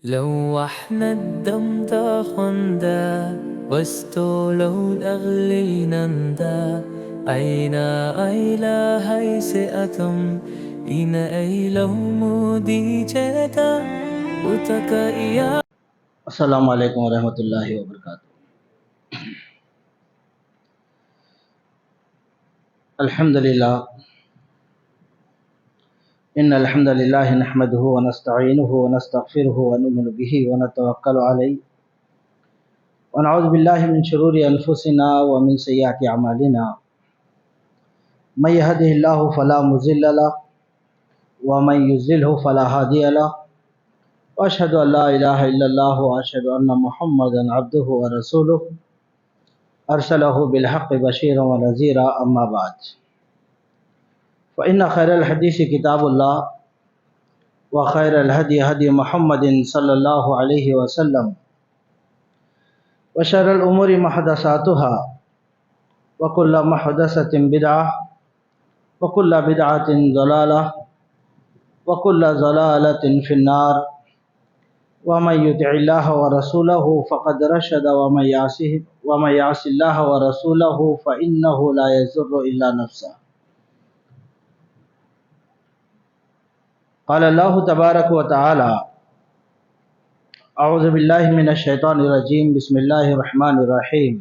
لوحنا الدم خندا واستولوا الأغلي نندا أين أيلا هيسئتم إن أيلو مودي جتا أتك إيا. السلام علیکم ورحمۃ اللہ وبرکاتہ۔ الحمد للہ ان الحمد للہ نحمده ونستعینه ونستغفره ونؤمن به ونتوکل علیہ ونعوذ باللہ من شرور انفسنا ومن سیئات اعمالنا من يهده اللہ فلا مضل له ومن يضلل فلا هادی له واشهد ان لا الہ الا اللہ واشهد ان محمدا عبده ورسوله ارسلہ بالحق بشیرا ونذیرا اما بعد فإن خير الحديث كتاب الله وخير الهدي هدي محمد صلى الله عليه وسلم وشر الأمور محدثاتها وكل محدثة بدعة وكل بدعة ضلالة وكل ضلالة في النار ومن يطع الله ورسوله فقد رشد ومن يعص الله ورسوله فإنه لا يضر إلا نفسه۔ قال اللہ تبارک و تعالی اعوذ باللہ من الشیطان الرجیم بسم اللہ الرحمن الرحیم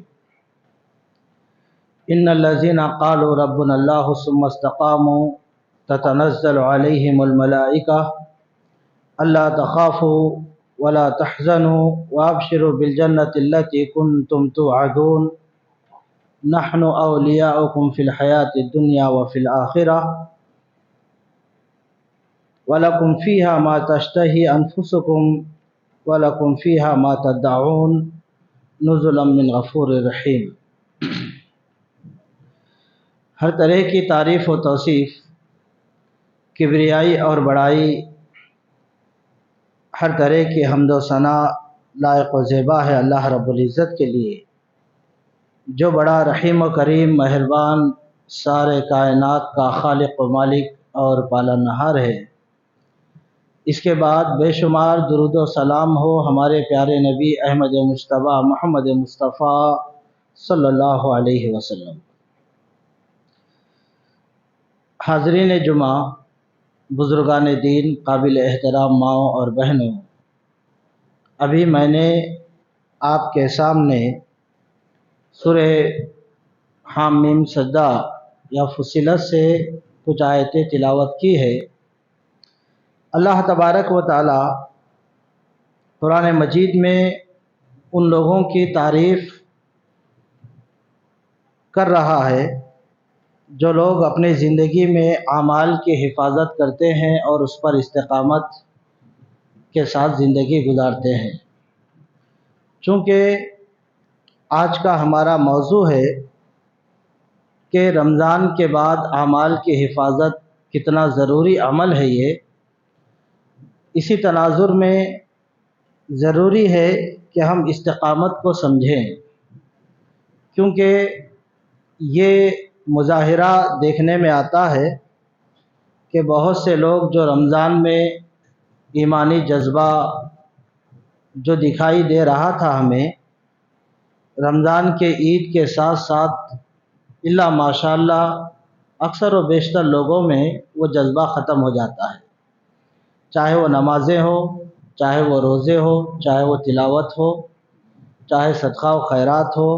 ان الذین قالوا ربنا اللہ ثم استقاموا تتنزل علیہم الملائکہ الا تخافوا ولا تحزنوا وابشروا بالجنة التي كنتم توعدون نحن اولیاؤکم فی الحیاة الدنیا وفی الآخرہ وَلَكُمْ فِيهَا مَا تَشْتَهِي أَنفُسُكُمْ وَلَكُمْ فِيهَا مَا تَدَّعُونَ نُزُلًا مِّن غَفُورٍ رَحِيمٍ۔ ہر طرح کی تعریف و توصیف، کبریائی اور بڑائی، ہر طرح کی حمد و ثنا لائق و زیبا ہے اللہ رب العزت کے لیے، جو بڑا رحیم و کریم، مہربان، سارے کائنات کا خالق و مالک اور پالنہار ہے۔ اس کے بعد بے شمار درود و سلام ہو ہمارے پیارے نبی احمد مجتبیٰ محمد مصطفیٰ صلی اللہ علیہ وسلم۔ حاضرین جمعہ، بزرگان دین، قابل احترام ماؤں اور بہنوں، ابھی میں نے آپ کے سامنے سورہ حامیم سجدہ یا فصلت سے کچھ آیتیں تلاوت کی ہے۔ اللہ تبارک و تعالی قرآن مجید میں ان لوگوں کی تعریف کر رہا ہے جو لوگ اپنی زندگی میں اعمال کی حفاظت کرتے ہیں اور اس پر استقامت کے ساتھ زندگی گزارتے ہیں۔ چونکہ آج کا ہمارا موضوع ہے کہ رمضان کے بعد اعمال کی حفاظت کتنا ضروری عمل ہے، اسی تناظر میں ضروری ہے کہ ہم استقامت کو سمجھیں، کیونکہ یہ مظاہرہ دیکھنے میں آتا ہے کہ بہت سے لوگ جو رمضان میں ایمانی جذبہ جو دکھائی دے رہا تھا ہمیں رمضان کے عید کے ساتھ ساتھ، الا ماشاء اللہ اکثر و بیشتر لوگوں میں وہ جذبہ ختم ہو جاتا ہے، چاہے وہ نمازیں ہو، چاہے وہ روزے ہو، چاہے وہ تلاوت ہو، چاہے صدقہ و خیرات ہو،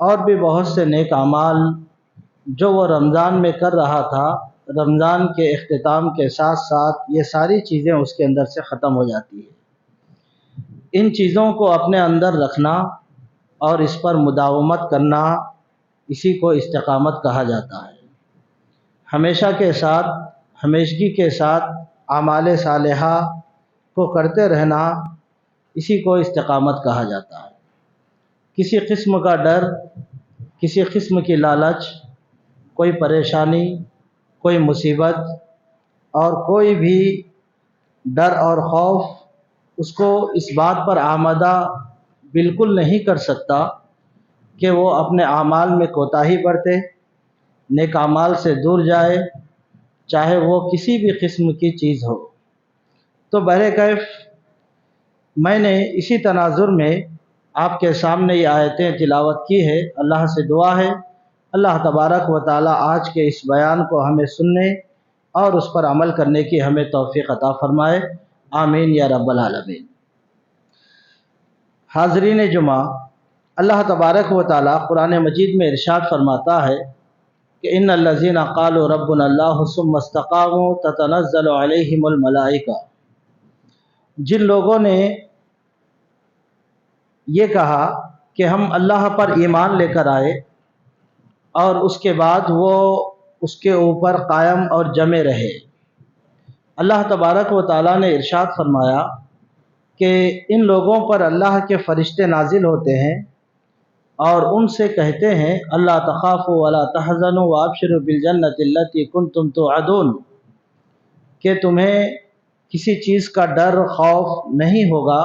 اور بھی بہت سے نیک اعمال جو وہ رمضان میں کر رہا تھا، رمضان کے اختتام کے ساتھ ساتھ یہ ساری چیزیں اس کے اندر سے ختم ہو جاتی ہیں۔ ان چیزوں کو اپنے اندر رکھنا اور اس پر مداومت کرنا، اسی کو استقامت کہا جاتا ہے۔ ہمیشگی کے ساتھ اعمال صالحہ کو کرتے رہنا، اسی کو استقامت کہا جاتا ہے۔ کسی قسم کا ڈر، کسی قسم کی لالچ، کوئی پریشانی، کوئی مصیبت اور کوئی بھی ڈر اور خوف اس کو اس بات پر آمادہ بالکل نہیں کر سکتا کہ وہ اپنے اعمال میں کوتاہی برتے، نیک اعمال سے دور جائے، چاہے وہ کسی بھی قسم کی چیز ہو۔ تو بہرکیف میں نے اسی تناظر میں آپ کے سامنے یہ آیتیں تلاوت کی ہے۔ اللہ سے دعا ہے اللہ تبارک و تعالی آج کے اس بیان کو ہمیں سننے اور اس پر عمل کرنے کی ہمیں توفیق عطا فرمائے، آمین یا رب العالمین۔ حاضرین جمعہ، اللہ تبارک و تعالی قرآن مجید میں ارشاد فرماتا ہے کہ ان الذین قالوا ربنا اللہ ثم استقاموا تتنزل علیہم الملائکہ، جن لوگوں نے یہ کہا کہ ہم اللہ پر ایمان لے کر آئے اور اس کے بعد وہ اس کے اوپر قائم اور جمے رہے، اللہ تبارک و تعالیٰ نے ارشاد فرمایا کہ ان لوگوں پر اللہ کے فرشتے نازل ہوتے ہیں اور ان سے کہتے ہیں اللہ تخافوا ولا تحزنوا وابشروا بالجنۃ التي کنتم توعدون، کہ تمہیں کسی چیز کا ڈر خوف نہیں ہوگا،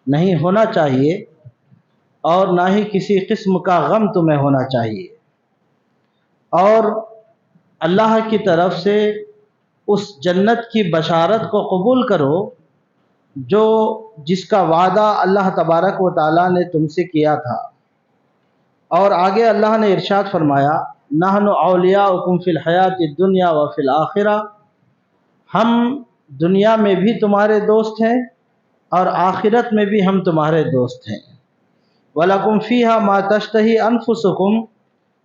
نہیں ہونا چاہیے، اور نہ ہی کسی قسم کا غم تمہیں ہونا چاہیے، اور اللہ کی طرف سے اس جنت کی بشارت کو قبول کرو جس کا وعدہ اللہ تبارک و تعالیٰ نے تم سے کیا تھا۔ اور آگے اللہ نے ارشاد فرمایا نحن اولیاؤکم فی الحیات الدنیا وفی الآخرہ، ہم دنیا میں بھی تمہارے دوست ہیں اور آخرت میں بھی ہم تمہارے دوست ہیں۔ وَلَكُمْ فِيهَا مَا تَشْتَهِي أَنفُسُكُمْ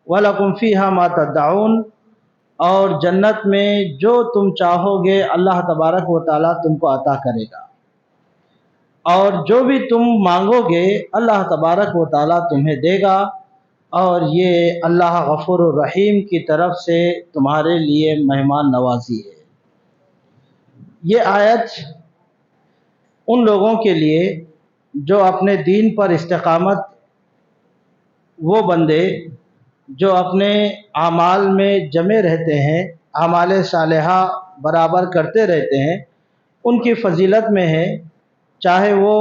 وَلَكُمْ فِيهَا مَا تَدَّعُونَ، اور جنت میں جو تم چاہو گے اللہ تبارک و تعالیٰ تم کو عطا کرے گا، اور جو بھی تم مانگو گے اللہ تبارک و تعالیٰ تمہیں دے گا، اور یہ اللہ غفور الرحیم کی طرف سے تمہارے لیے مہمان نوازی ہے۔ یہ آیت ان لوگوں کے لیے جو اپنے دین پر استقامت، وہ بندے جو اپنے اعمال میں جمے رہتے ہیں، اعمال صالحہ برابر کرتے رہتے ہیں، ان کی فضیلت میں ہے، چاہے وہ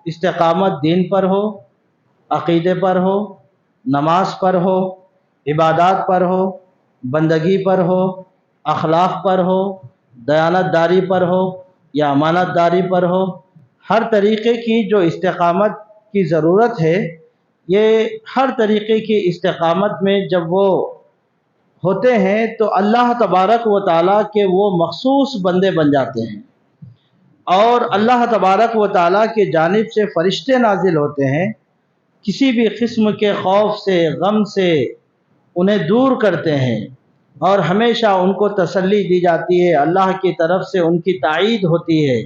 استقامت دین پر ہو، عقیدے پر ہو، نماز پر ہو، عبادات پر ہو، بندگی پر ہو، اخلاق پر ہو، دیانت داری پر ہو یا امانت داری پر ہو، ہر طریقے کی جو استقامت کی ضرورت ہے، یہ ہر طریقے کی استقامت میں جب وہ ہوتے ہیں تو اللہ تبارک و تعالیٰ کے وہ مخصوص بندے بن جاتے ہیں، اور اللہ تبارک و تعالیٰ کی جانب سے فرشتے نازل ہوتے ہیں، کسی بھی قسم کے خوف سے غم سے انہیں دور کرتے ہیں، اور ہمیشہ ان کو تسلی دی جاتی ہے، اللہ کی طرف سے ان کی تائید ہوتی ہے،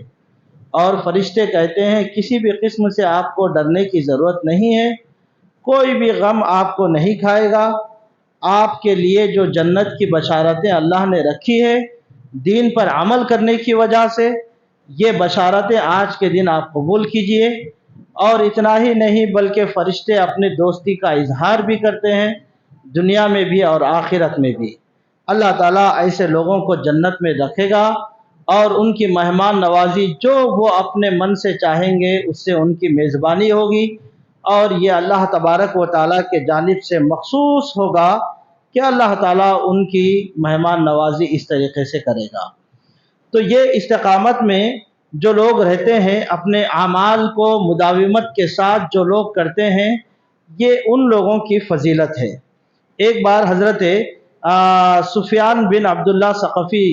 اور فرشتے کہتے ہیں کسی بھی قسم سے آپ کو ڈرنے کی ضرورت نہیں ہے، کوئی بھی غم آپ کو نہیں کھائے گا، آپ کے لیے جو جنت کی بشارتیں اللہ نے رکھی ہے دین پر عمل کرنے کی وجہ سے، یہ بشارتیں آج کے دن آپ قبول کیجئے۔ اور اتنا ہی نہیں بلکہ فرشتے اپنے دوستی کا اظہار بھی کرتے ہیں، دنیا میں بھی اور آخرت میں بھی۔ اللہ تعالیٰ ایسے لوگوں کو جنت میں رکھے گا، اور ان کی مہمان نوازی جو وہ اپنے من سے چاہیں گے اس سے ان کی میزبانی ہوگی، اور یہ اللہ تبارک و تعالیٰ کے جانب سے مخصوص ہوگا کہ اللہ تعالیٰ ان کی مہمان نوازی اس طریقے سے کرے گا۔ تو یہ استقامت میں جو لوگ رہتے ہیں، اپنے اعمال کو مداومت کے ساتھ جو لوگ کرتے ہیں، یہ ان لوگوں کی فضیلت ہے۔ ایک بار حضرت سفیان بن عبداللہ ثقفی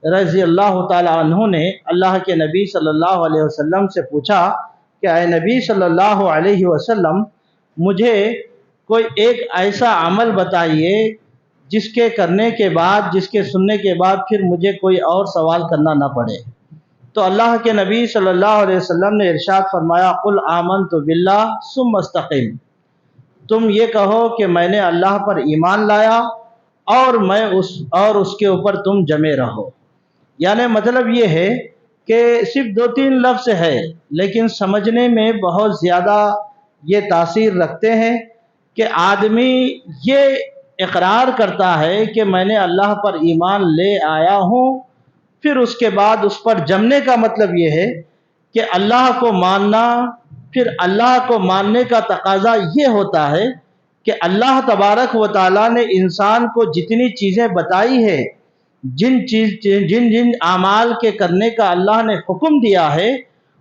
رضی اللہ تعالی عنہ نے اللہ کے نبی صلی اللہ علیہ وسلم سے پوچھا کہ اے نبی صلی اللہ علیہ وسلم، مجھے کوئی ایک ایسا عمل بتائیے جس کے کرنے کے بعد، جس کے سننے کے بعد پھر مجھے کوئی اور سوال کرنا نہ پڑے۔ تو اللہ کے نبی صلی اللہ علیہ وسلم نے ارشاد فرمایا قل آمنت باللہ ثم استقم، تم یہ کہو کہ میں نے اللہ پر ایمان لایا اور اس کے اوپر تم جمے رہو۔ یعنی مطلب یہ ہے کہ صرف 2-3 لفظ ہے لیکن سمجھنے میں بہت زیادہ یہ تاثیر رکھتے ہیں کہ آدمی یہ اقرار کرتا ہے کہ میں نے اللہ پر ایمان لے آیا ہوں، پھر اس کے بعد اس پر جمنے کا مطلب یہ ہے کہ اللہ کو ماننا، پھر اللہ کو ماننے کا تقاضا یہ ہوتا ہے کہ اللہ تبارک و تعالیٰ نے انسان کو جتنی چیزیں بتائی ہے، جن اعمال کے کرنے کا اللہ نے حکم دیا ہے،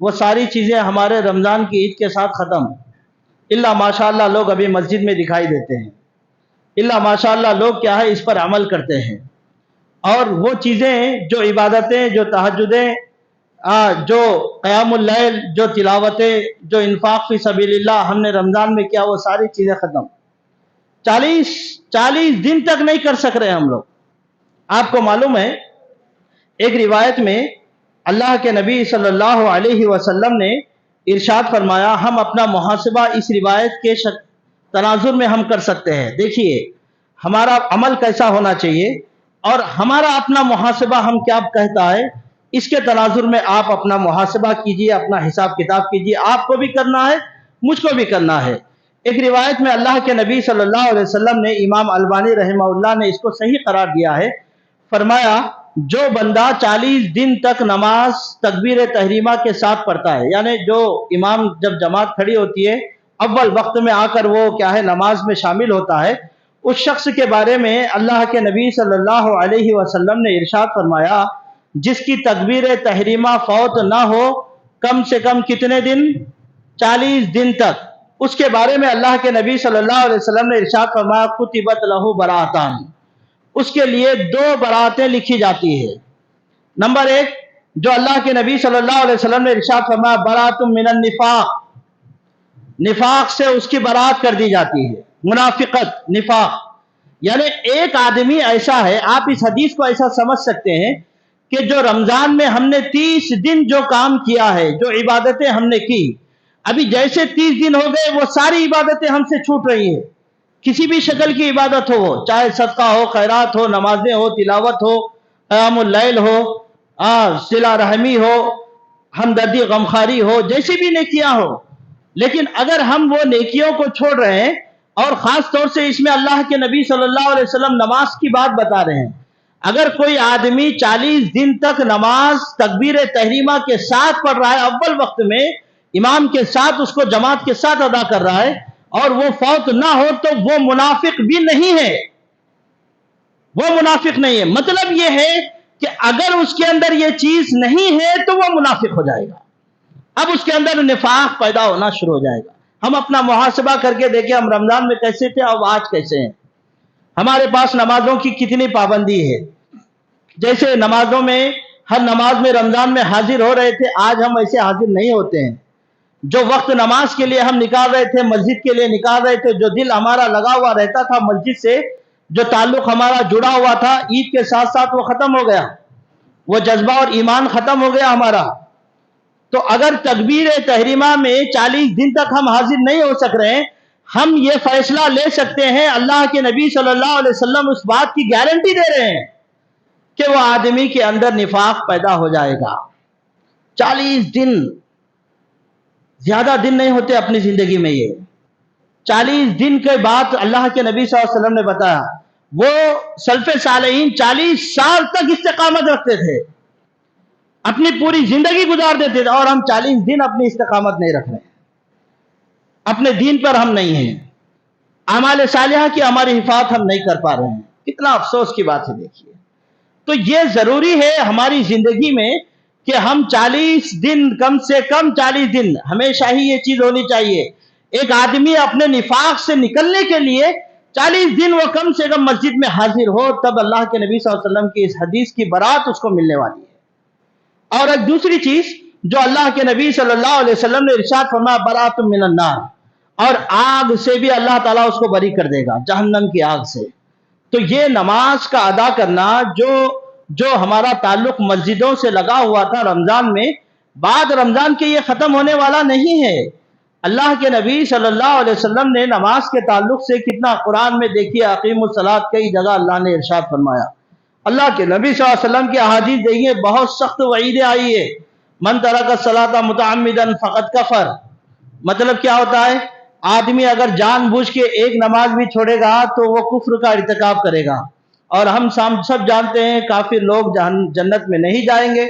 وہ ساری چیزیں ہمارے رمضان کی عید کے ساتھ ختم، الا ماشاءاللہ لوگ ابھی مسجد میں دکھائی دیتے ہیں، الا ماشاءاللہ لوگ کیا ہے اس پر عمل کرتے ہیں، اور وہ چیزیں جو عبادتیں، جو تہجدیں، جو قیام اللیل، جو تلاوتیں، جو انفاق فی سبیل اللہ ہم نے رمضان میں کیا، وہ ساری چیزیں ختم۔ 40 دن تک نہیں کر سک رہے ہم لوگ۔ آپ کو معلوم ہے ایک روایت میں اللہ کے نبی صلی اللہ علیہ وسلم نے ارشاد فرمایا، ہم اپنا محاسبہ اس روایت کے تناظر میں ہم کر سکتے ہیں۔ دیکھیے ہمارا عمل کیسا ہونا چاہیے اور ہمارا اپنا محاسبہ ہم کیا کہتا ہے، اس کے تناظر میں آپ اپنا محاسبہ کیجئے، اپنا حساب کتاب کیجئے۔ آپ کو بھی کرنا ہے، مجھ کو بھی کرنا ہے۔ ایک روایت میں اللہ کے نبی صلی اللہ علیہ وسلم نے، امام البانی رحمہ اللہ نے اس کو صحیح قرار دیا ہے، فرمایا جو بندہ 40 دن تک نماز تکبیر تحریمہ کے ساتھ پڑھتا ہے، یعنی جو امام جب جماعت کھڑی ہوتی ہے اول وقت میں آ کر وہ کیا ہے نماز میں شامل ہوتا ہے، اس شخص کے بارے میں اللہ کے نبی صلی اللہ علیہ وسلم نے ارشاد فرمایا، جس کی تکبیر تحریمہ فوت نہ ہو کم سے کم کتنے دن؟ 40 دن تک، اس کے بارے میں اللہ کے نبی صلی اللہ علیہ وسلم نے ارشاد فرمایا، کتبت لہ براتان، اس کے لیے 2 براتیں لکھی جاتی ہے۔ نمبر 1، جو اللہ کے نبی صلی اللہ علیہ وسلم نے ارشاد فرمایا، برات من النفاق، نفاق سے اس کی برات کر دی جاتی ہے، منافقت، نفاق۔ یعنی ایک آدمی ایسا ہے، آپ اس حدیث کو ایسا سمجھ سکتے ہیں کہ جو رمضان میں ہم نے 30 دن جو کام کیا ہے، جو عبادتیں ہم نے کی، ابھی جیسے 30 دن ہو گئے وہ ساری عبادتیں ہم سے چھوٹ رہی ہیں، کسی بھی شکل کی عبادت ہو، وہ چاہے صدقہ ہو، خیرات ہو، نمازیں ہو، تلاوت ہو، قیام اللیل ہو، صلہ رحمی ہو، ہمدردی غمخاری ہو، جیسی بھی نیکیاں ہو، لیکن اگر ہم وہ نیکیوں کو چھوڑ رہے ہیں، اور خاص طور سے اس میں اللہ کے نبی صلی اللہ علیہ وسلم نماز کی بات بتا رہے ہیں، اگر کوئی آدمی 40 دن تک نماز تکبیر تحریمہ کے ساتھ پڑھ رہا ہے، اول وقت میں امام کے ساتھ، اس کو جماعت کے ساتھ ادا کر رہا ہے، اور وہ فوت نہ ہو تو وہ منافق بھی نہیں ہے، وہ منافق نہیں ہے۔ مطلب یہ ہے کہ اگر اس کے اندر یہ چیز نہیں ہے تو وہ منافق ہو جائے گا، اب اس کے اندر نفاق پیدا ہونا شروع ہو جائے گا۔ ہم اپنا محاسبہ کر کے دیکھیں، ہم رمضان میں کیسے تھے اور آج کیسے ہیں۔ ہمارے پاس نمازوں کی کتنی پابندی ہے، جیسے نمازوں میں ہر نماز میں رمضان میں حاضر ہو رہے تھے، آج ہم ایسے حاضر نہیں ہوتے ہیں۔ جو وقت نماز کے لیے ہم نکال رہے تھے، مسجد کے لیے نکال رہے تھے، جو دل ہمارا لگا ہوا رہتا تھا مسجد سے، جو تعلق ہمارا جڑا ہوا تھا عید کے ساتھ ساتھ، وہ ختم ہو گیا، وہ جذبہ اور ایمان ختم ہو گیا ہمارا۔ تو اگر تکبیر تحریمہ میں 40 دن تک ہم حاضر نہیں ہو سک رہے ہیں، ہم یہ فیصلہ لے سکتے ہیں، اللہ کے نبی صلی اللہ علیہ وسلم اس بات کی گارنٹی دے رہے ہیں کہ وہ آدمی کے اندر نفاق پیدا ہو جائے گا۔ 40 دن زیادہ دن نہیں ہوتے اپنی زندگی میں، یہ 40 دن کے بعد اللہ کے نبی صلی اللہ علیہ وسلم نے بتایا، وہ سلف صالحین 40 سال تک استقامت رکھتے تھے، اپنی پوری زندگی گزار دیتے تھے، اور ہم 40 دن اپنی استقامت نہیں رکھ رہے ہیں، اپنے دین پر ہم نہیں ہیں، اعمال صالحہ کی ہماری حفاظت ہم نہیں کر پا رہے ہیں۔ کتنا افسوس کی بات ہے، دیکھیے۔ تو یہ ضروری ہے ہماری زندگی میں کہ ہم 40 دن، کم سے کم 40 دن، ہمیشہ ہی یہ چیز ہونی چاہیے۔ ایک آدمی اپنے نفاق سے نکلنے کے لیے 40 دن وہ کم سے کم مسجد میں حاضر ہو، تب اللہ کے نبی صلی اللہ علیہ وسلم کی اس حدیث کی برات اس کو ملنے والی ہے۔ اور ایک دوسری چیز جو اللہ کے نبی صلی اللہ علیہ وسلم نے ارشاد فرمایا، برات من النار، اور آگ سے بھی اللہ تعالیٰ اس کو بری کر دے گا، جہنم کی آگ سے۔ تو یہ نماز کا ادا کرنا، جو ہمارا تعلق مسجدوں سے لگا ہوا تھا رمضان میں، بعد رمضان کے یہ ختم ہونے والا نہیں ہے۔ اللہ کے نبی صلی اللہ علیہ وسلم نے نماز کے تعلق سے کتنا قرآن میں دیکھیے، اقیموا الصلاۃ کئی جگہ اللہ نے ارشاد فرمایا۔ اللہ کے نبی صلی اللہ علیہ وسلم کی احادیث دیکھیے، بہت سخت وعیدیں آئی ہے، من ترک الصلاۃ متعمدا فقد کفر۔ مطلب کیا ہوتا ہے؟ آدمی اگر جان بوجھ کے ایک نماز بھی چھوڑے گا تو وہ کفر کا ارتکاب کرے گا، اور ہم سب جانتے ہیں کافر لوگ جنت میں نہیں جائیں گے،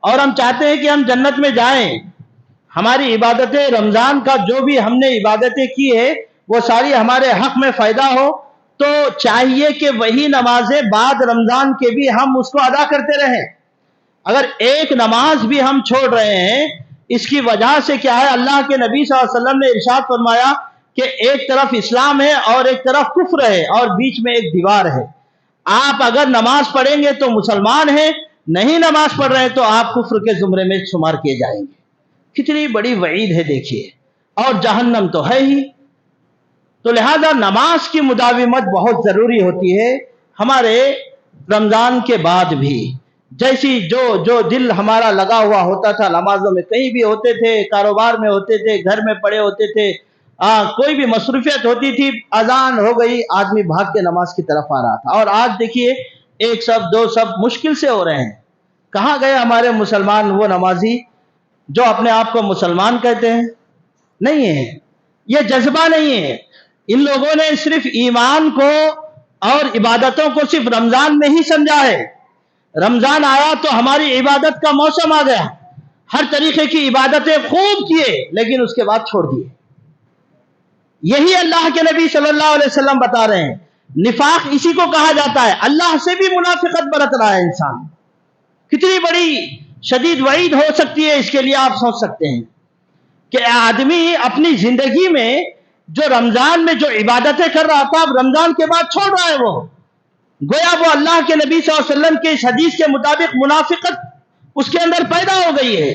اور ہم چاہتے ہیں کہ ہم جنت میں جائیں۔ ہماری عبادتیں، رمضان کا جو بھی ہم نے عبادتیں کی ہے، وہ ساری ہمارے حق میں فائدہ ہو، تو چاہیے کہ وہی نمازیں بعد رمضان کے بھی ہم اس کو ادا کرتے رہیں۔ اگر ایک نماز بھی ہم چھوڑ رہے ہیں اس کی وجہ سے کیا ہے، اللہ کے نبی صلی اللہ علیہ وسلم نے ارشاد فرمایا کہ ایک طرف اسلام ہے اور ایک طرف کفر ہے اور بیچ میں ایک دیوار ہے. آپ اگر نماز پڑھیں گے تو مسلمان ہیں، نہیں نماز پڑھ رہے تو آپ کفر کے زمرے میں شمار کیے جائیں گے. کتنی بڑی وعید ہے دیکھیے، اور جہنم تو ہے ہی. تو لہذا نماز کی مداومت بہت ضروری ہوتی ہے ہمارے رمضان کے بعد بھی. جیسی جو دل ہمارا لگا ہوا ہوتا تھا نمازوں میں، کہیں بھی ہوتے تھے، کاروبار میں ہوتے تھے، گھر میں پڑے ہوتے تھے، کوئی بھی مصروفیت ہوتی تھی، اذان ہو گئی آدمی بھاگ کے نماز کی طرف آ رہا تھا. اور آج دیکھیے ایک سب دو سب مشکل سے ہو رہے ہیں. کہاں گئے ہمارے مسلمان وہ نمازی جو اپنے آپ کو مسلمان کہتے ہیں؟ نہیں ہے، یہ جذبہ نہیں ہے. ان لوگوں نے صرف ایمان کو اور عبادتوں کو صرف رمضان میں ہی سمجھا ہے. رمضان آیا تو ہماری عبادت کا موسم آ گیا، ہر طریقے کی عبادتیں خوب کیے لیکن اس کے بعد چھوڑ دیے. یہی اللہ کے نبی صلی اللہ علیہ وسلم بتا رہے ہیں. نفاق اسی کو کہا جاتا ہے. اللہ سے بھی منافقت برت رہا ہے انسان. کتنی بڑی شدید وعید ہو سکتی ہے، اس کے لیے آپ سوچ سکتے ہیں کہ آدمی اپنی زندگی میں جو رمضان میں جو عبادتیں کر رہا تھا اب رمضان کے بعد چھوڑ رہا ہے. وہ گویا وہ اللہ کے نبی صلی اللہ علیہ وسلم کے اس حدیث کے مطابق منافقت اس کے اندر پیدا ہو گئی ہے،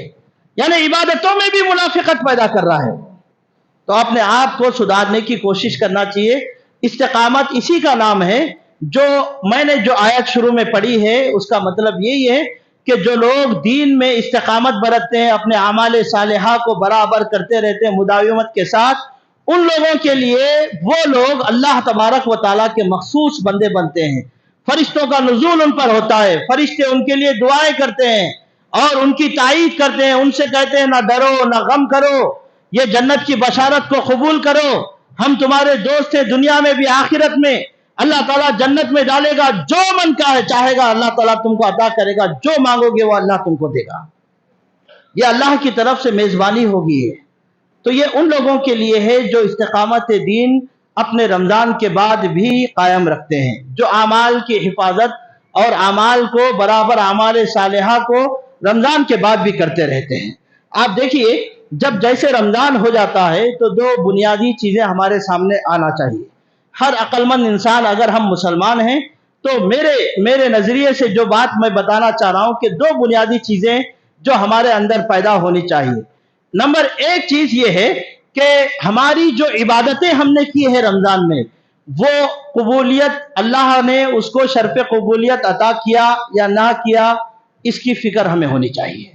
یعنی عبادتوں میں بھی منافقت پیدا کر رہا ہے. تو اپنے آپ کو سدھارنے کی کوشش کرنا چاہیے. استقامت اسی کا نام ہے. جو میں نے جو آیت شروع میں پڑھی ہے اس کا مطلب یہی ہے کہ جو لوگ دین میں استقامت برتتے ہیں، اپنے اعمال صالحہ کو برابر کرتے رہتے ہیں مداومت کے ساتھ، ان لوگوں کے لیے وہ لوگ اللہ تبارک و تعالیٰ کے مخصوص بندے بنتے ہیں. فرشتوں کا نزول ان پر ہوتا ہے، فرشتے ان کے لیے دعائیں کرتے ہیں اور ان کی تائید کرتے ہیں. ان سے کہتے ہیں نہ ڈرو نہ غم کرو، یہ جنت کی بشارت کو قبول کرو، ہم تمہارے دوست ہیں دنیا میں بھی آخرت میں. اللہ تعالیٰ جنت میں ڈالے گا، جو من کا ہے چاہے گا اللہ تعالیٰ تم کو عطا کرے گا، جو مانگو گے وہ اللہ تم کو دے گا. یہ اللہ کی طرف سے میزبانی ہوگی. تو یہ ان لوگوں کے لیے ہے جو استقامت دین اپنے رمضان کے بعد بھی قائم رکھتے ہیں، جو اعمال کی حفاظت اور اعمال کو برابر اعمال صالحہ کو رمضان کے بعد بھی کرتے رہتے ہیں. آپ دیکھیے جب جیسے رمضان ہو جاتا ہے تو دو بنیادی چیزیں ہمارے سامنے آنا چاہیے. ہر عقل مند انسان، اگر ہم مسلمان ہیں تو میرے نظریے سے جو بات میں بتانا چاہ رہا ہوں کہ دو بنیادی چیزیں جو ہمارے اندر پیدا ہونی چاہیے. نمبر ایک چیز یہ ہے کہ ہماری جو عبادتیں ہم نے کی ہے رمضان میں، وہ قبولیت اللہ نے اس کو شرف قبولیت عطا کیا یا نہ کیا، اس کی فکر ہمیں ہونی چاہیے.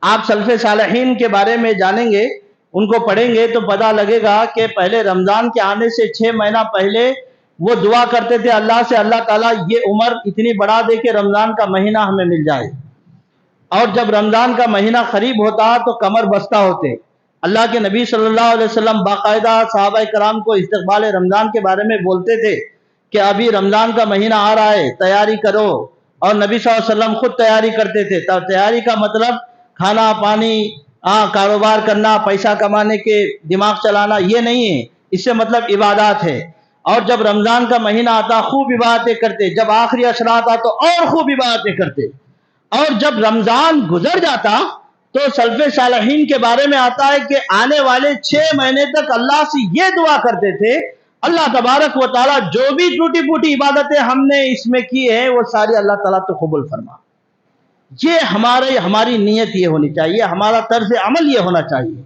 آپ سلف صالحین کے بارے میں جانیں گے، ان کو پڑھیں گے تو پتہ لگے گا کہ پہلے رمضان کے آنے سے 6 مہینہ پہلے وہ دعا کرتے تھے اللہ سے، اللہ تعالیٰ یہ عمر اتنی بڑھا دے کہ رمضان کا مہینہ ہمیں مل جائے. اور جب رمضان کا مہینہ قریب ہوتا تو کمر بستہ ہوتے. اللہ کے نبی صلی اللہ علیہ وسلم باقاعدہ صحابہ کرام کو استقبال رمضان کے بارے میں بولتے تھے کہ ابھی رمضان کا مہینہ آ رہا ہے، تیاری کرو. اور نبی صلی اللہ علیہ وسلم خود تیاری کرتے تھے. تیاری کا مطلب کھانا پانی، کاروبار کرنا، پیسہ کمانے کے دماغ چلانا یہ نہیں ہے، اس سے مطلب عبادات ہے. اور جب رمضان کا مہینہ آتا خوب عبادتیں کرتے، جب آخری عشرہ آتا تو اور خوب عبادتیں کرتے. اور جب رمضان گزر جاتا تو سلف صالحین کے بارے میں آتا ہے کہ آنے والے 6 مہینے تک اللہ سے یہ دعا کرتے تھے اللہ تبارک و تعالیٰ جو بھی ٹوٹی پھوٹی عبادتیں ہم نے اس میں کی ہیں وہ ساری اللہ تعالیٰ تو قبول فرما. یہ ہماری نیت یہ ہونی چاہیے، ہمارا طرز عمل یہ ہونا چاہیے.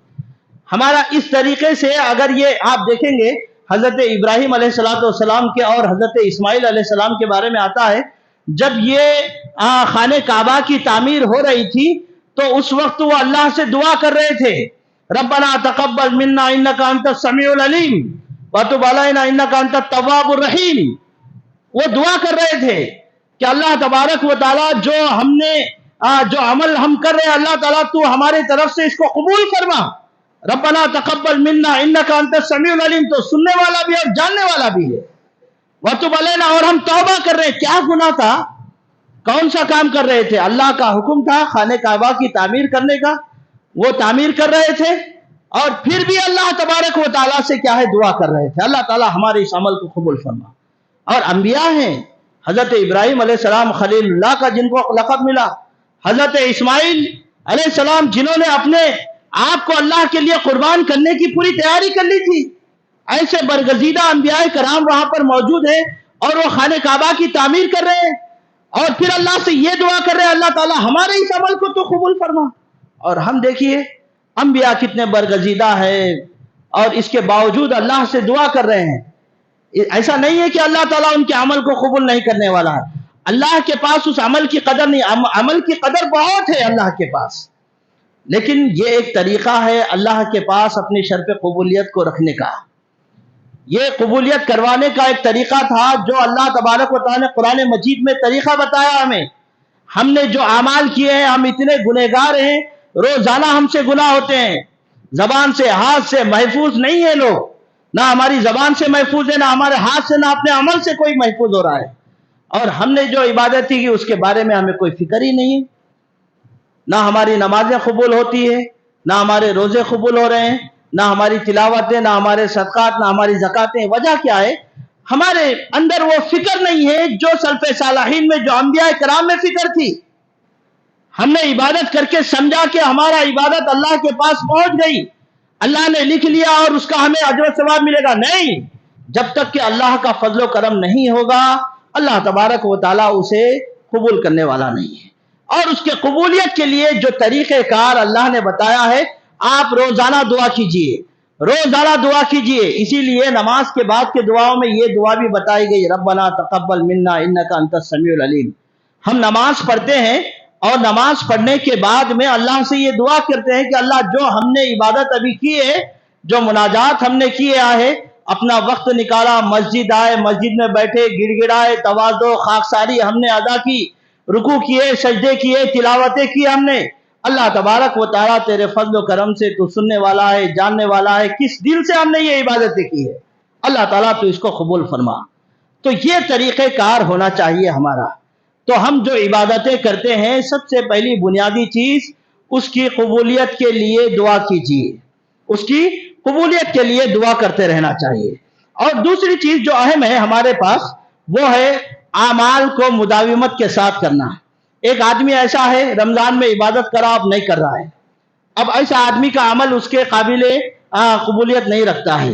ہمارا اس طریقے سے اگر یہ آپ دیکھیں گے حضرت ابراہیم علیہ السلام کے اور حضرت اسماعیل علیہ السلام کے بارے میں آتا ہے، جب یہ خانہ کعبہ کی تعمیر ہو رہی تھی تو اس وقت وہ اللہ سے دعا کر رہے تھے ربنا تقبل منا انک انت السمیع العلیم وتب علینا انک انت التواب الرحیم. وہ دعا کر رہے تھے کہ اللہ تبارک و تعالیٰ جو عمل ہم کر رہے ہیں اللہ تعالیٰ تو ہمارے طرف سے اس کو قبول فرما. ربنا تقبل منا انک انت السمیع العلیم تو سننے والا بھی اور جاننے والا بھی ہے. وتب علینا اور ہم توبہ کر رہے ہیں. کیا گناہ تھا؟ کون سا کام کر رہے تھے؟ اللہ کا حکم تھا خانہ کعبہ کی تعمیر کرنے کا، وہ تعمیر کر رہے تھے اور پھر بھی اللہ تبارک و تعالیٰ سے کیا ہے دعا کر رہے تھے اللہ تعالیٰ ہمارے اس عمل کو قبول فرما. اور انبیاء ہیں، حضرت ابراہیم علیہ السلام خلیل اللہ کا جن کو لقب ملا، حضرت اسماعیل علیہ السلام جنہوں نے اپنے آپ کو اللہ کے لیے قربان کرنے کی پوری تیاری کر لی تھی۔ ایسے برگزیدہ انبیاء کرام وہاں پر موجود ہیں اور وہ خانہ کعبہ کی تعمیر کر رہے ہیں، اور پھر اللہ سے یہ دعا کر رہے ہیں اللہ تعالیٰ ہمارے اس عمل کو تو قبول فرما۔ اور ہم دیکھیے انبیاء کتنے برگزیدہ ہیں اور اس کے باوجود اللہ سے دعا کر رہے ہیں۔ ایسا نہیں ہے کہ اللہ تعالیٰ ان کے عمل کو قبول نہیں کرنے والا ہے، اللہ کے پاس اس عمل کی قدر نہیں، عمل کی قدر بہت ہے اللہ کے پاس، لیکن یہ ایک طریقہ ہے اللہ کے پاس اپنی شرط قبولیت کو رکھنے کا۔ یہ قبولیت کروانے کا ایک طریقہ تھا جو اللہ تبارک و تعالیٰ نے قرآن مجید میں طریقہ بتایا ہمیں۔ ہم نے جو اعمال کیے ہیں، ہم اتنے گنہگار ہیں، روزانہ ہم سے گناہ ہوتے ہیں، زبان سے ہاتھ سے محفوظ نہیں ہے لوگ، نہ ہماری زبان سے محفوظ ہے، نہ ہمارے ہاتھ سے، نہ اپنے عمل سے کوئی محفوظ ہو رہا ہے، اور ہم نے جو عبادت کی اس کے بارے میں ہمیں کوئی فکر ہی نہیں ہے۔ نہ ہماری نمازیں قبول ہوتی ہے، نہ ہمارے روزے قبول ہو رہے ہیں، نہ ہماری تلاوتیں، نہ ہمارے صدقات، نہ ہماری زکاتیں۔ وجہ کیا ہے؟ ہمارے اندر وہ فکر نہیں ہے جو سلف صالحین میں، جو انبیاء کرام میں فکر تھی۔ ہم نے عبادت کر کے سمجھا کہ ہمارا عبادت اللہ کے پاس پہنچ گئی، اللہ نے لکھ لیا اور اس کا ہمیں اجر و ثواب ملے گا۔ نہیں، جب تک کہ اللہ کا فضل و کرم نہیں ہوگا اللہ تبارک و تعالیٰ اسے قبول کرنے والا نہیں ہے۔ اور اس کے قبولیت کے لیے جو طریقہ کار اللہ نے بتایا ہے، آپ روزانہ دعا کیجئے، روزانہ دعا کیجئے۔ اسی لیے نماز کے بعد کے دعاؤں میں یہ دعا بھی بتائی گئی، ربنا تقبل منا انک انت السمیع العلیم۔ ہم نماز پڑھتے ہیں اور نماز پڑھنے کے بعد میں اللہ سے یہ دعا کرتے ہیں کہ اللہ جو ہم نے عبادت ابھی کی ہے، جو مناجات ہم نے کیے ہے، اپنا وقت نکالا، مسجد آئے، مسجد میں بیٹھے، گڑ گڑائے، تواضع، خاکساری ہم نے ادا کی، رکوع کیے، سجدے کیے، تلاوتیں کی ہم نے، اللہ تبارک و تعالیٰ تیرے فضل و کرم سے تو سننے والا ہے، جاننے والا ہے، کس دل سے ہم نے یہ عبادتیں کی ہے، اللہ تعالیٰ تو اس کو قبول فرما۔ تو یہ طریقہ کار ہونا چاہیے ہمارا۔ تو ہم جو عبادتیں کرتے ہیں، سب سے پہلی بنیادی چیز اس کی قبولیت کے لیے دعا کیجیے، اس کی قبولیت کے لیے دعا کرتے رہنا چاہیے۔ اور دوسری چیز جو اہم ہے ہمارے پاس، وہ ہے اعمال کو مداومت کے ساتھ کرنا۔ ایک آدمی ایسا ہے رمضان میں عبادت کرا، اب نہیں کر رہا ہے، اب ایسا آدمی کا عمل اس کے قابل قبولیت نہیں رکھتا ہے،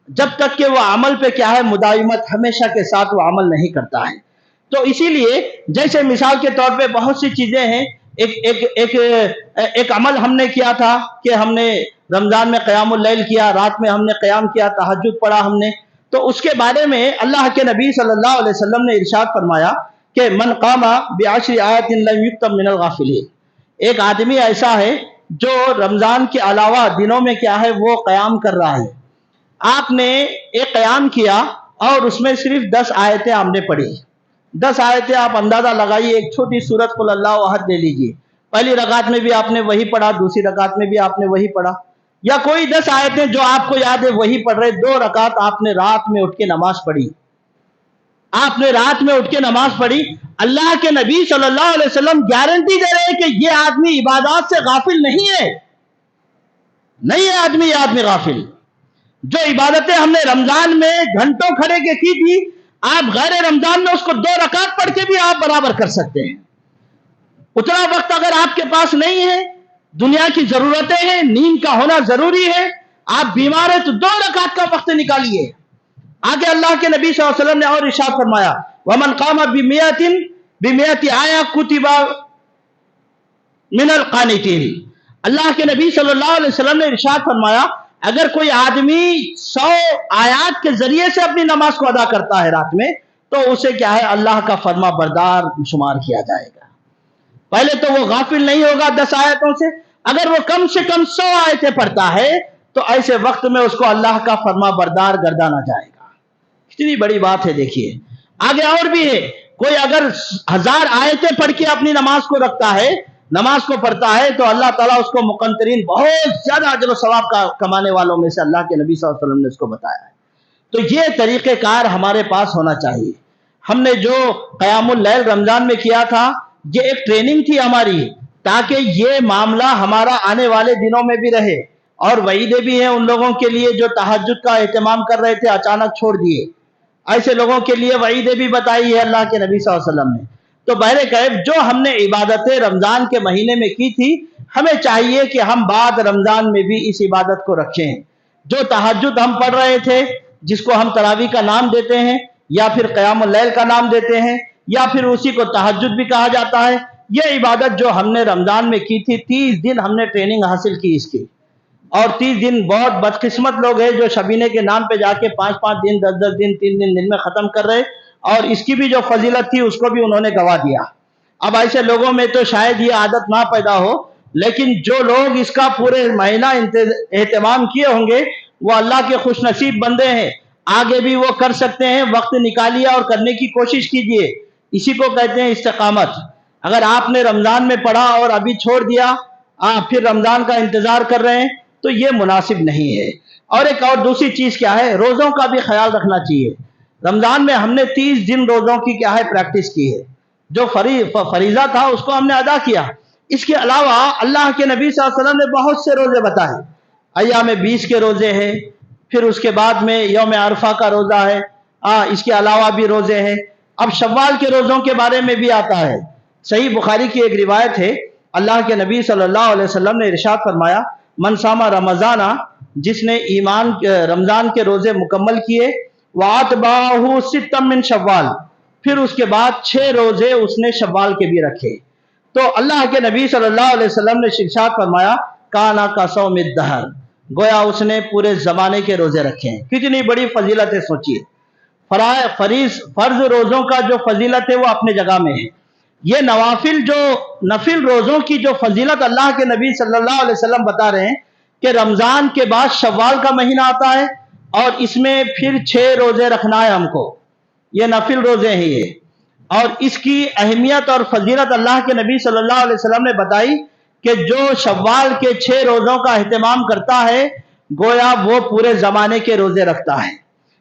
جب تک کہ وہ عمل پہ کیا ہے مداومت ہمیشہ کے ساتھ وہ عمل نہیں کرتا ہے۔ تو اسی لیے جیسے مثال کے طور پہ بہت سی چیزیں ہیں، ایک عمل ہم نے کیا تھا کہ ہم نے رمضان میں قیام اللیل کیا، رات میں ہم نے قیام کیا، تہجد پڑھا ہم نے، تو اس کے بارے میں اللہ کے نبی صلی اللہ علیہ وسلم نے ارشاد فرمایا کہ من قام بعشر آیات لم یکتب من الغافلین۔ ایک آدمی ایسا ہے جو رمضان کے علاوہ دنوں میں کیا ہے وہ قیام کر رہا ہے۔ آپ نے ایک قیام کیا اور اس میں صرف 10 آیتیں آپ نے پڑھی، 10 آیتیں آپ اندازہ لگائیے، ایک چھوٹی سورت قل اللہ احد لے لیجیے، پہلی رکعت میں بھی آپ نے وہی پڑھا، دوسری رکعت میں بھی آپ نے وہی پڑھا، یا کوئی 10 آیتیں جو آپ کو یاد ہے وہی پڑھ رہے، 2 رکعت آپ نے رات میں اٹھ کے نماز پڑھی، آپ نے رات میں اٹھ کے نماز پڑھی، اللہ کے نبی صلی اللہ علیہ وسلم گارنٹی دے رہے ہیں کہ یہ آدمی عبادات سے غافل نہیں ہے، نہیں ہے آدمی، یہ آدمی غافل۔ جو عبادتیں ہم نے رمضان میں گھنٹوں کھڑے کے کی تھی، آپ غیر رمضان میں اس کو 2 رکعت پڑھ کے بھی آپ برابر کر سکتے ہیں۔ اتنا وقت اگر آپ کے پاس نہیں ہے، دنیا کی ضرورتیں ہیں، نیند کا ہونا ضروری ہے، آپ بیمار ہیں تو 2 رکعت کا وقت نکالیے۔ آگے اللہ کے نبی صلی اللہ علیہ وسلم نے اور ارشاد فرمایا وَمَنْ قَامَ بِمِئَةِ آیَةٍ كُتِبَ مِنَ الْقَانِتِينَ۔ اللہ کے نبی صلی اللہ علیہ وسلم نے ارشاد فرمایا اگر کوئی آدمی 100 آیات کے ذریعے سے اپنی نماز کو ادا کرتا ہے رات میں، تو اسے کیا ہے اللہ کا فرما بردار شمار کیا جائے گا۔ پہلے تو وہ غافل نہیں ہوگا 10 آیتوں سے، اگر وہ کم سے کم 100 آیتیں پڑھتا ہے تو ایسے وقت میں اس کو اللہ کا فرما بردار گردانا جائے گا۔ کتنی بڑی بات ہے، دیکھیے آگے اور بھی ہے، کوئی اگر 1000 آیتیں پڑھ کے اپنی نماز کو رکھتا ہے، نماز کو پڑھتا ہے، تو اللہ تعالیٰ اس کو مقنطرین بہت زیادہ اجر و ثواب کا کمانے والوں میں سے اللہ کے نبی صلی اللہ علیہ وسلم نے اس کو بتایا ہے۔ تو یہ طریقہ کار ہمارے پاس ہونا چاہیے۔ ہم نے جو قیام اللیل رمضان میں کیا تھا، یہ ایک ٹریننگ تھی ہماری، تاکہ یہ معاملہ ہمارا آنے والے دنوں میں بھی رہے، اور وعیدیں بھی ہیں ان لوگوں کے لیے جو تہجد کا اہتمام کر رہے تھے اچانک چھوڑ دیے، ایسے لوگوں کے لیے وعیدیں بھی بتائی ہے اللہ کے نبی صلی اللہ علیہ وسلم نے۔ تو بہر کیف جو ہم نے عبادتیں رمضان کے مہینے میں کی تھی ہمیں چاہیے کہ ہم بعد رمضان میں بھی اس عبادت کو رکھیں۔ جو تہجد ہم پڑھ رہے تھے، جس کو ہم تراویح کا نام دیتے ہیں یا پھر قیام اللیل کا نام دیتے ہیں یا پھر اسی کو تہجد بھی کہا جاتا ہے، یہ عبادت جو ہم نے رمضان میں کی تھی 30 دن ہم نے ٹریننگ حاصل کی اس کی، اور 30 دن بہت بدقسمت لوگ ہیں جو شبینے کے نام پہ جا کے 5 دن 10 دن 3 دن میں ختم کر رہے، اور اس کی بھی جو فضیلت تھی اس کو بھی انہوں نے گوا دیا۔ اب ایسے لوگوں میں تو شاید یہ عادت نہ پیدا ہو، لیکن جو لوگ اس کا پورے مہینہ اہتمام کیے ہوں گے وہ اللہ کے خوش نصیب بندے ہیں، آگے بھی وہ کر سکتے ہیں۔ وقت نکالیے اور کرنے کی کوشش کیجیے، اسی کو کہتے ہیں استقامت۔ اگر آپ نے رمضان میں پڑھا اور ابھی چھوڑ دیا، پھر رمضان کا انتظار کر رہے ہیں، تو یہ مناسب نہیں ہے۔ اور ایک اور دوسری چیز کیا ہے، روزوں کا بھی خیال رکھنا چاہیے۔ رمضان میں ہم نے 30 دن روزوں کی کیا ہے پریکٹس کی ہے، جو فریضہ تھا اس کو ہم نے ادا کیا۔ اس کے علاوہ اللہ کے نبی صلی اللہ علیہ وسلم نے بہت سے روزے بتائے، ایام 20 کے روزے ہیں، پھر اس کے بعد میں یوم عرفہ کا روزہ ہے، اس کے علاوہ بھی روزے ہیں۔ اب شوال کے روزوں کے بارے میں بھی آتا ہے، صحیح بخاری کی ایک روایت ہے، اللہ کے نبی صلی اللہ علیہ وسلم نے ارشاد فرمایا، من صام رمضان، جس نے رمضان کے روزے مکمل کیے، وَاتْبَعَهُ سِتًّا مِّن شوال، پھر اس کے بعد 6 روزے اس نے شوال کے بھی رکھے، تو اللہ کے نبی صلی اللہ علیہ وسلم نے ارشاد فرمایا، کانا کا صوم الدہر، گویا اس نے پورے زمانے کے روزے رکھے ہیں۔ کتنی بڑی فضیلت ہے سوچئے۔ فرض روزوں کا جو فضیلت ہے وہ اپنے جگہ میں ہے، یہ نفل روزوں کی جو فضیلت اللہ کے نبی صلی اللہ علیہ وسلم بتا رہے ہیں کہ رمضان کے بعد شوال کا مہینہ آتا ہے اور اس میں پھر 6 روزے رکھنا ہے ہم کو، یہ نفل روزے ہیں یہ، اور اس کی اہمیت اور فضیلت اللہ کے نبی صلی اللہ علیہ وسلم نے بتائی کہ جو شوال کے 6 روزوں کا اہتمام کرتا ہے گویا وہ پورے زمانے کے روزے رکھتا ہے۔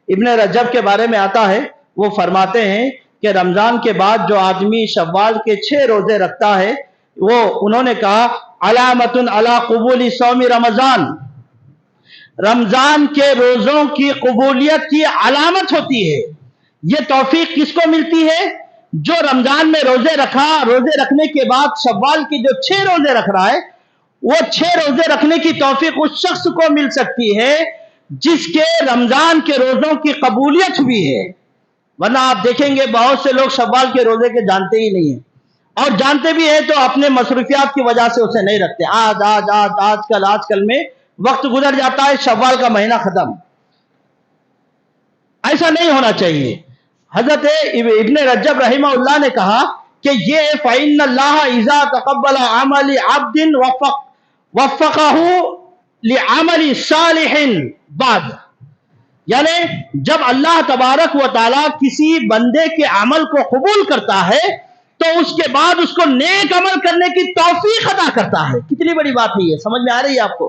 ابن رجب کے بارے میں آتا ہے، وہ فرماتے ہیں کہ رمضان کے بعد جو آدمی شوال کے 6 روزے رکھتا ہے، وہ انہوں نے کہا علامت علی قبول صوم رمضان، رمضان کے روزوں کی قبولیت کی علامت ہوتی ہے۔ یہ توفیق کس کو ملتی ہے؟ جو رمضان میں روزے رکھنے کے بعد شوال کے جو 6 روزے رکھ رہا ہے، وہ 6 روزے رکھنے کی توفیق اس شخص کو مل سکتی ہے جس کے رمضان کے روزوں کی قبولیت ہوئی ہے، ورنہ آپ دیکھیں گے بہت سے لوگ شوال کے روزے کے جانتے ہی نہیں ہیں، اور جانتے بھی ہیں تو اپنے مصروفیات کی وجہ سے اسے نہیں رکھتے۔ آج کل میں وقت گزر جاتا ہے، شوال کا مہینہ ختم۔ ایسا نہیں ہونا چاہیے۔ حضرت ابن رجب رحمہ اللہ نے کہا کہ یہ فَإِنَّ اللَّهَ إِذَا تَقَبَّلَ عَمَلِ عَبْدٍ وَفَّقَهُ لِعَمَلِ صَالِحٍ بعد، یعنی جب اللہ تبارک و تعالیٰ کسی بندے کے عمل کو قبول کرتا ہے تو اس کے بعد اس کو نیک عمل کرنے کی توفیق عطا کرتا ہے۔ کتنی بڑی بات ہے یہ، سمجھ میں آ رہی ہے آپ کو؟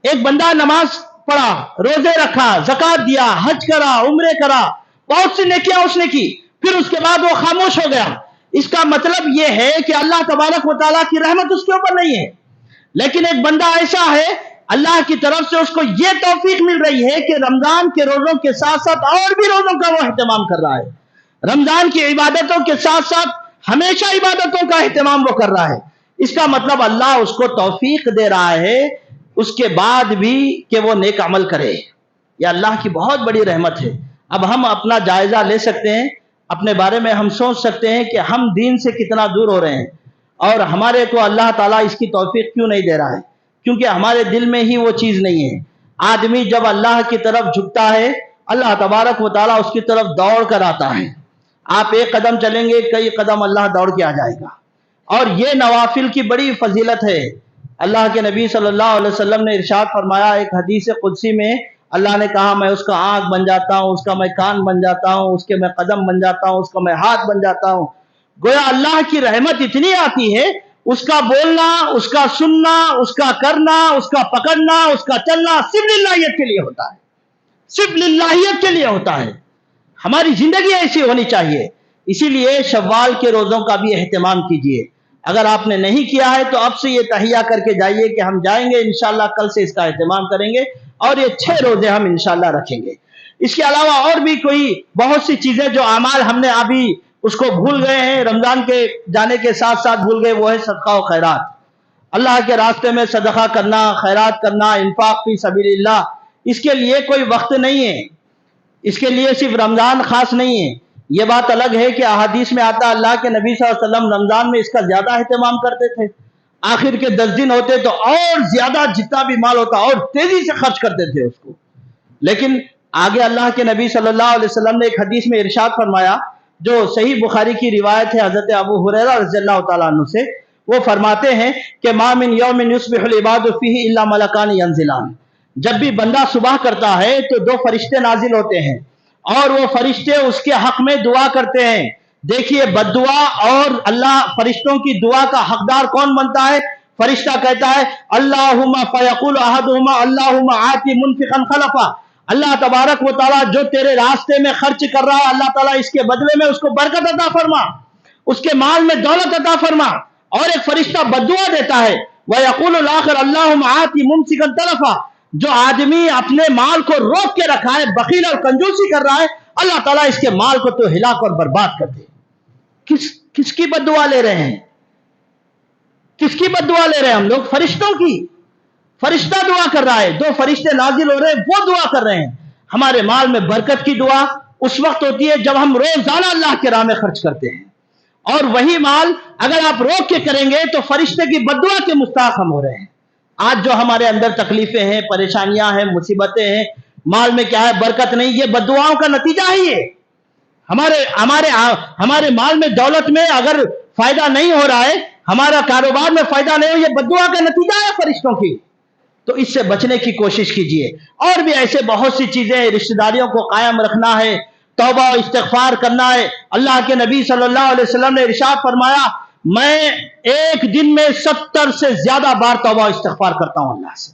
ایک بندہ نماز پڑھا، روزے رکھا، زکوٰۃ دیا، حج کرا، عمرے کرا، بہت سی نیکیاں اس نے کی، پھر اس کے بعد وہ خاموش ہو گیا، اس کا مطلب یہ ہے کہ اللہ تبارک و تعالیٰ کی رحمت اس کے اوپر نہیں ہے۔ لیکن ایک بندہ ایسا ہے اللہ کی طرف سے اس کو یہ توفیق مل رہی ہے کہ رمضان کے روزوں کے ساتھ ساتھ اور بھی روزوں کا وہ اہتمام کر رہا ہے، رمضان کی عبادتوں کے ساتھ ساتھ ہمیشہ عبادتوں کا اہتمام وہ کر رہا ہے، اس کا مطلب اللہ اس کو توفیق دے رہا ہے اس کے بعد بھی کہ وہ نیک عمل کرے۔ یہ اللہ کی بہت بڑی رحمت ہے۔ اب ہم اپنا جائزہ لے سکتے ہیں، اپنے بارے میں ہم سوچ سکتے ہیں کہ ہم دین سے کتنا دور ہو رہے ہیں، اور ہمارے کو اللہ تعالیٰ اس کی توفیق کیوں نہیں دے رہا ہے؟ کیونکہ ہمارے دل میں ہی وہ چیز نہیں ہے۔ آدمی جب اللہ کی طرف جھکتا ہے اللہ تبارک و تعالیٰ اس کی طرف دوڑ کر آتا ہے۔ آپ ایک قدم چلیں گے، کئی قدم اللہ دوڑ کے آ جائے گا، اور یہ نوافل کی بڑی فضیلت ہے۔ اللہ کے نبی صلی اللہ علیہ وسلم نے ارشاد فرمایا ایک حدیث قدسی میں، اللہ نے کہا میں اس کا آنکھ بن جاتا ہوں، اس کا میں کان بن جاتا ہوں، اس کے میں قدم بن جاتا ہوں، اس کا میں ہاتھ بن جاتا ہوں۔ گویا اللہ کی رحمت اتنی آتی ہے، اس کا بولنا، اس کا سننا، اس کا کرنا، اس کا پکڑنا، اس کا چلنا صرف للہیت کے لیے ہوتا ہے، صرف للہیت کے لیے ہوتا ہے۔ ہماری زندگی ایسی ہونی چاہیے۔ اسی لیے شوال کے روزوں کا بھی اہتمام کیجئے۔ اگر آپ نے نہیں کیا ہے تو اب سے یہ تہیہ کر کے جائیے کہ ہم جائیں گے انشاءاللہ، کل سے اس کا اہتمام کریں گے، اور یہ 6 روزے ہم انشاءاللہ رکھیں گے۔ اس کے علاوہ اور بھی کوئی بہت سی چیزیں جو اعمال ہم نے ابھی اس کو بھول گئے ہیں، رمضان کے جانے کے ساتھ ساتھ بھول گئے، وہ ہے صدقہ و خیرات. اللہ کے راستے میں صدقہ کرنا، خیرات کرنا، انفاق فی سبیل اللہ. اس کے لیے کوئی وقت نہیں ہے، اس کے لیے صرف رمضان خاص نہیں ہے. یہ بات الگ ہے کہ احادیث میں آتا اللہ کے نبی صلی اللہ علیہ وسلم رمضان میں اس کا زیادہ اہتمام کرتے تھے. آخر کے 10 دن ہوتے تو اور زیادہ جتنا بھی مال ہوتا اور تیزی سے خرچ کرتے تھے اس کو. لیکن آگے اللہ کے نبی صلی اللہ علیہ وسلم نے ایک حدیث میں ارشاد فرمایا جو صحیح بخاری کی روایت ہے حضرت ابو ہریرہ رضی اللہ تعالیٰ عنہ سے. وہ فرماتے ہیں کہ ما من یوم یصبح العباد فیہ الا ملکان ینزلان. جب بھی بندہ صبح کرتا ہے تو 2 فرشتے نازل ہوتے ہیں اور وہ فرشتے اس کے حق میں دعا کرتے ہیں. دیکھیے بد دعا اور اللہ فرشتوں کی دعا کا حقدار کون بنتا ہے؟ فرشتہ کہتا ہے اللہم فیقول احدہما اللہم آتی منفقا خلفا. اللہ تبارک و تعالیٰ جو تیرے راستے میں خرچ کر رہا ہے اللہ تعالیٰ اس کے بدلے میں اس کو برکت عطا فرما، اس کے مال میں دولت عطا فرما. اور ایک فرشتہ بد دعا دیتا ہے وَيَقُولُ الْآخِرُ اللَّهُمَّ آتِ مُمْسِكًا تَلَفًا. جو آدمی اپنے مال کو روک کے رکھا ہے، بخیل اور کنجوسی کر رہا ہے، اللہ تعالیٰ اس کے مال کو تو ہلاک اور برباد کر دے. کس کی بد دعا لے رہے ہیں؟ کس کی بد دعا لے رہے ہیں ہم لوگ؟ فرشتوں کی. فرشتہ دعا کر رہا ہے، 2 فرشتے نازل ہو رہے ہیں، وہ دعا کر رہے ہیں. ہمارے مال میں برکت کی دعا اس وقت ہوتی ہے جب ہم روزانہ اللہ کے راہ میں خرچ کرتے ہیں، اور وہی مال اگر آپ روک کے کریں گے تو فرشتے کی بد دعا کے مستحق ہم ہو رہے ہیں. آج جو ہمارے اندر تکلیفیں ہیں، پریشانیاں ہیں، مصیبتیں ہیں، مال میں کیا ہے برکت نہیں، یہ بد دعاؤں کا نتیجہ ہی ہے. ہمارے مال میں دولت میں اگر فائدہ نہیں ہو رہا ہے، ہمارا کاروبار میں فائدہ نہیں ہو، یہ بد دعا کا نتیجہ ہے فرشتوں کی. تو اس سے بچنے کی کوشش کیجئے. اور بھی ایسے بہت سی چیزیں، رشتہ داریوں کو قائم رکھنا ہے، توبہ و استغفار کرنا ہے. اللہ کے نبی صلی اللہ علیہ وسلم نے ارشاد فرمایا میں ایک دن میں 70 سے زیادہ بار توبہ و استغفار کرتا ہوں اللہ سے.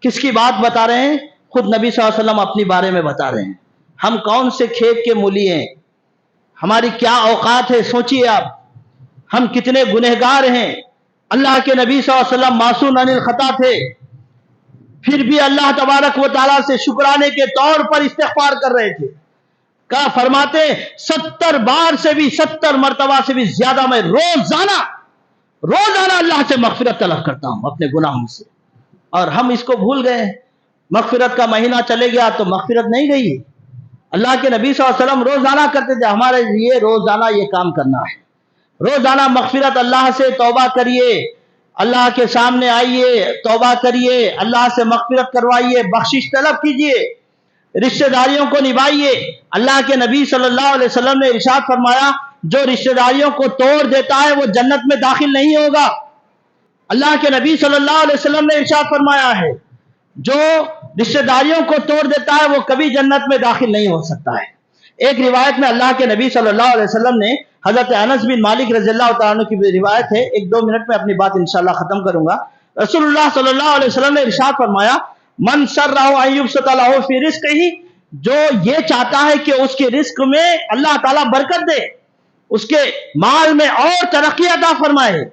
کس کی بات بتا رہے ہیں؟ خود نبی صلی اللہ علیہ وسلم اپنی بارے میں بتا رہے ہیں. ہم کون سے کھیت کے مولی ہیں؟ ہماری کیا اوقات ہے؟ سوچئے آپ. ہم کتنے گنہگار ہیں. اللہ کے نبی صلی اللہ علیہ وسلم معصوم عن الخطا تھے، پھر بھی اللہ تبارک و تعالیٰ سے شکرانے کے طور پر استغفار کر رہے تھے. کہا فرماتے 70 بار سے بھی 70 مرتبہ سے بھی زیادہ میں روزانہ اللہ سے مغفرت طلب کرتا ہوں اپنے گناہوں سے. اور ہم اس کو بھول گئے. مغفرت کا مہینہ چلے گیا تو مغفرت نہیں گئی. اللہ کے نبی صلی اللہ علیہ وسلم روزانہ کرتے تھے. ہمارے لیے روزانہ یہ کام کرنا ہے. روزانہ مغفرت اللہ سے توبہ کریے، اللہ کے سامنے آئیے، توبہ کریے، اللہ سے مغفرت کروائیے، بخشش طلب کیجئے، رشتہ داریوں کو نبھائیے. اللہ کے نبی صلی اللہ علیہ وسلم نے ارشاد فرمایا جو رشتہ داریوں کو توڑ دیتا ہے وہ جنت میں داخل نہیں ہوگا. اللہ کے نبی صلی اللہ علیہ وسلم نے ارشاد فرمایا ہے جو رشتہ داریوں کو توڑ دیتا ہے وہ کبھی جنت میں داخل نہیں ہو سکتا ہے. ایک روایت میں اللہ کے نبی صلی اللہ علیہ وسلم نے حضرت انس بن مالک رضی اللہ تعالیٰ عنہ کی روایت ہے، 1-2 منٹ میں اپنی بات انشاءاللہ ختم کروں گا. رسول اللہ صلی اللہ علیہ وسلم نے ارشاد فرمایا من سرہ ان یبسط لہ فی رزقہ، جو یہ چاہتا ہے کہ اس کے رزق میں اللہ تعالیٰ برکت دے، اس کے مال میں اور ترقی عطا فرمائے.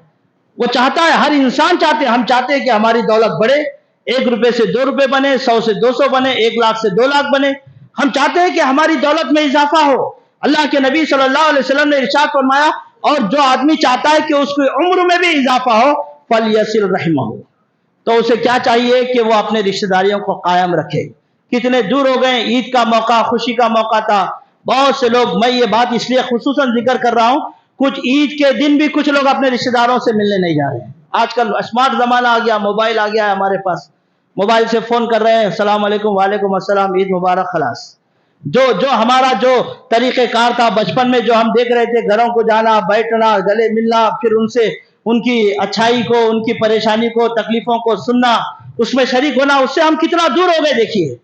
وہ چاہتا ہے، ہر انسان چاہتے ہیں، ہم چاہتے ہیں کہ ہماری دولت بڑھے، 1 روپے سے 2 روپے بنے، 100 سے 200 بنے، 1 لاکھ سے 2 لاکھ بنے. ہم چاہتے ہیں کہ ہماری دولت میں اضافہ ہو. اللہ کے نبی صلی اللہ علیہ وسلم نے ارشاد فرمایا اور جو آدمی چاہتا ہے کہ اس کی عمر میں بھی اضافہ ہو فَلْيَصِلْ رَحِمَهُ، تو اسے کیا چاہیے کہ وہ اپنے رشتہ داریوں کو قائم رکھے. کتنے دور ہو گئے، عید کا موقع، خوشی کا موقع تھا. بہت سے لوگ، میں یہ بات اس لیے خصوصاً ذکر کر رہا ہوں، کچھ عید کے دن بھی کچھ لوگ اپنے رشتہ داروں سے ملنے نہیں جا رہے ہیں. آج کل اسمارٹ زمانہ آ گیا، موبائل آ گیا ہے ہمارے پاس، موبائل سے فون کر رہے ہیں، السلام علیکم، وعلیکم السلام، عید مبارک، خلاص. جو ہمارا جو طریقہ کار تھا بچپن میں، جو ہم دیکھ رہے تھے، گھروں کو جانا، بیٹھنا، گلے ملنا، پھر ان سے ان کی اچھائی کو، ان کی پریشانی کو، تکلیفوں کو سننا، اس میں شریک ہونا، اس سے ہم کتنا دور ہو گئے. دیکھیے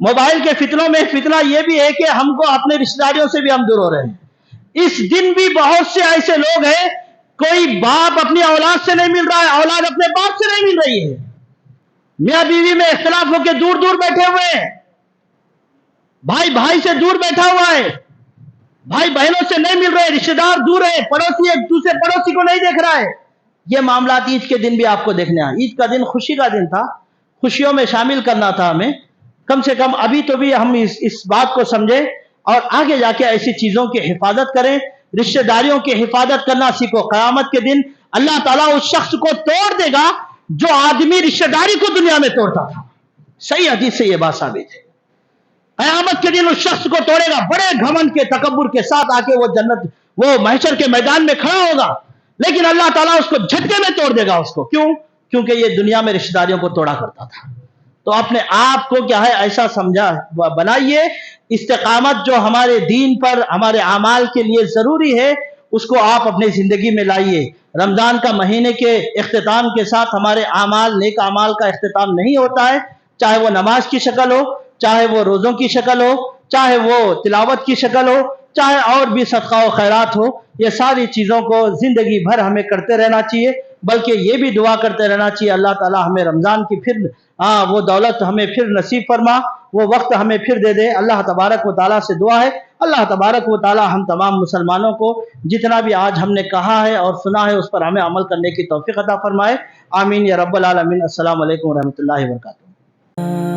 موبائل کے فتنوں میں فتنہ یہ بھی ہے کہ ہم کو اپنے رشتہ داریوں سے بھی ہم دور ہو رہے ہیں. اس دن بھی بہت سے ایسے لوگ ہیں، کوئی باپ اپنی اولاد سے نہیں مل رہا ہے، اولاد اپنے باپ سے نہیں مل رہی ہے، میاں بیوی میں اختلاف ہو کے دور دور بیٹھے ہوئے ہیں، بھائی بھائی سے دور بیٹھا ہوا ہے، بھائی بہنوں سے نہیں مل رہے، رشتہ دار دور ہے، پڑوسی ایک دوسرے پڑوسی کو نہیں دیکھ رہا ہے. یہ معاملات عید کے دن بھی آپ کو دیکھنے آئے. عید کا دن خوشی کا دن تھا، خوشیوں میں شامل کرنا تھا ہمیں. کم سے کم ابھی تو بھی ہم اس بات کو سمجھے. اور آگے جا کے ایسی چیزوں کی حفاظت کریں، رشتہ داریوں کی حفاظت کرنا سیکھو۔ قیامت کے دن اللہ تعالیٰ اس شخص کو توڑ دے گا جو آدمی رشتہ داری کو دنیا میں توڑتا تھا۔ صحیح حدیث سے یہ بات ثابت ہے۔ قیامت کے دن اس شخص کو توڑے گا، بڑے گھمنڈ کے تکبر کے ساتھ آ کے وہ محشر کے میدان میں کھڑا ہوگا، لیکن اللہ تعالیٰ اس کو جھٹکے میں توڑ دے گا اس کو۔ کیوں؟ کیونکہ یہ دنیا میں رشتہ داریوں کو توڑا کرتا تھا۔ تو اپنے آپ کو کیا ہے ایسا سمجھا بنائیے، استقامت جو ہمارے دین پر ہمارے اعمال کے لیے ضروری ہے اس کو آپ اپنی زندگی میں لائیے۔ رمضان کا مہینے کے اختتام کے ساتھ ہمارے اعمال، نیک اعمال کا اختتام نہیں ہوتا ہے، چاہے وہ نماز کی شکل ہو، چاہے وہ روزوں کی شکل ہو، چاہے وہ تلاوت کی شکل ہو، چاہے اور بھی صدقہ و خیرات ہو۔ یہ ساری چیزوں کو زندگی بھر ہمیں کرتے رہنا چاہیے، بلکہ یہ بھی دعا کرتے رہنا چاہیے اللہ تعالیٰ ہمیں رمضان کی پھر وہ دولت ہمیں پھر نصیب فرما، وہ وقت ہمیں پھر دے دے۔ اللہ تبارک و تعالیٰ سے دعا ہے اللہ تبارک و تعالیٰ ہم تمام مسلمانوں کو جتنا بھی آج ہم نے کہا ہے اور سنا ہے اس پر ہمیں عمل کرنے کی توفیق عطا فرمائے۔ آمین یا رب العالمین۔ السلام علیکم ورحمۃ اللہ وبرکاتہ۔